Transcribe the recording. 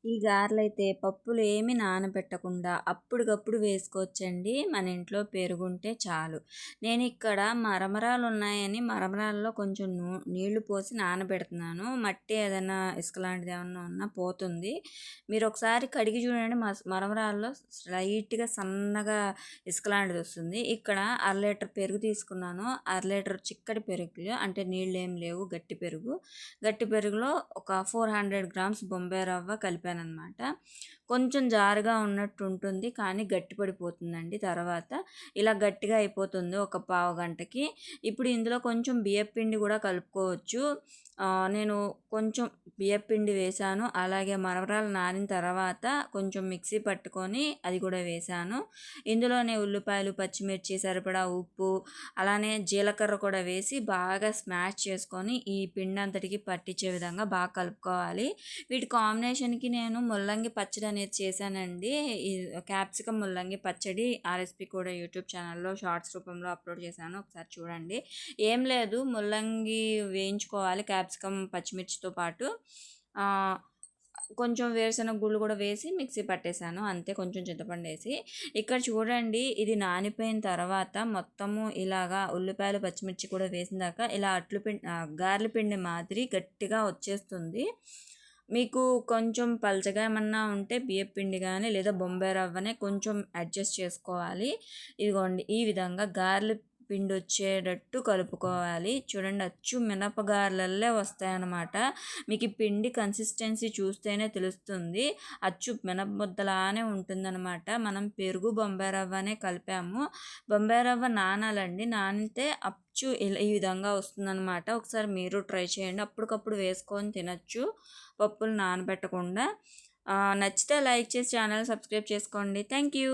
ఈ గారెలైతే పప్పులు ఏమి నానబెట్టకుండా అప్పటికప్పుడు వేసుకోవచ్చండి. మన ఇంట్లో పెరుగుంటే చాలు. నేనిక్కడ మరమరాలున్నాయని మరమరాల్లో కొంచెం నీళ్లు పోసి నానబెడుతున్నాను. మట్టి ఏదైనా ఇసుక లాంటిది ఏమన్నా ఉన్నా పోతుంది. మీరొకసారి కడిగి చూడండి, మరమరాల్లో లైట్‌గా సన్నగా ఇసుక లాంటిదొస్తుంది. ఇక్కడ అర లీటర్ పెరుగు తీసుకున్నాను. అర లీటర్ చిక్కటి పెరుగులో, అంటే నీళ్ళేం లేవు, గట్టి పెరుగు. గట్టి పెరుగులో ఒక 400 గ్రామ్స్ బొంబాయి రవ్వ కలిపాననమాట. కొంచెం జారుగా ఉన్నట్టు ఉంటుంది, కానీ గట్టి పడిపోతుందండి తర్వాత. ఇలా గట్టిగా అయిపోతుంది ఒక పావు గంటకి. ఇప్పుడు ఇందులో కొంచెం బియ్యపిండి కూడా కలుపుకోవచ్చు. నేను కొంచెం బియ్యపిండి వేశాను. అలాగే మరమరాలు నానిన తర్వాత కొంచెం మిక్సీ పట్టుకొని అది కూడా వేశాను. ఇందులోనే ఉల్లిపాయలు, పచ్చిమిర్చి, సరిపడా ఉప్పు, అలానే జీలకర్ర కూడా వేసి బాగా స్మాష్ చేసుకొని ఈ పిండి అంతటికి పట్టించే విధంగా బాగా కలుపుకోవాలి. వీటి కాంబినేషన్కి నేను ముల్లంగి పచ్చడి అనేది చేశానండి. ఈ క్యాప్సికమ్ ముల్లంగి పచ్చడి ఆ రెసిపీ కూడా యూట్యూబ్ ఛానల్లో షార్ట్స్ రూపంలో అప్లోడ్ చేశాను, ఒకసారి చూడండి. ఏం లేదు, ముల్లంగి వేయించుకోవాలి క్యాప్సికమ్ పచ్చిమిర్చితో పాటు. కొంచెం వేరుశనగ గుళ్ళు కూడా వేసి మిక్సీ పట్టేశాను అంతే, కొంచెం చింతపండు వేసి. ఇక్కడ చూడండి, ఇది నానిపోయిన తర్వాత మొత్తము ఇలాగా ఉల్లిపాయలు, పచ్చిమిర్చి కూడా వేసినాక ఇలా గారెల పిండి మాదిరి గట్టిగా వచ్చేస్తుంది. మీకు కొంచెం పలచగా ఏమన్నా ఉంటే బియ్యపిండి కానీ లేదా బొంబాయి రవ్వనే కొంచెం అడ్జస్ట్ చేసుకోవాలి. ఇదిగోండి, ఈ విధంగా గారెల పిండి వచ్చేటట్టు కలుపుకోవాలి. చూడండి, అచ్చు మినపగారెలల్లే వస్తాయన్నమాట. మీకు ఈ పిండి కన్సిస్టెన్సీ చూస్తేనే తెలుస్తుంది, అచ్చు మినపముద్దలానే ఉంటుందన్నమాట. మనం పెరుగు బొంబాయి రవ్వనే కలిపాము. బొంబాయి రవ్వ నానాలండి, నానితే అచ్చు ఈ విధంగా వస్తుందన్నమాట. ఒకసారి మీరు ట్రై చేయండి, అప్పటికప్పుడు వేసుకొని తినచ్చు పప్పులు నానబెట్టకుండా. నచ్చితే లైక్ చేసి ఛానల్ సబ్స్క్రైబ్ చేసుకోండి. Thank you.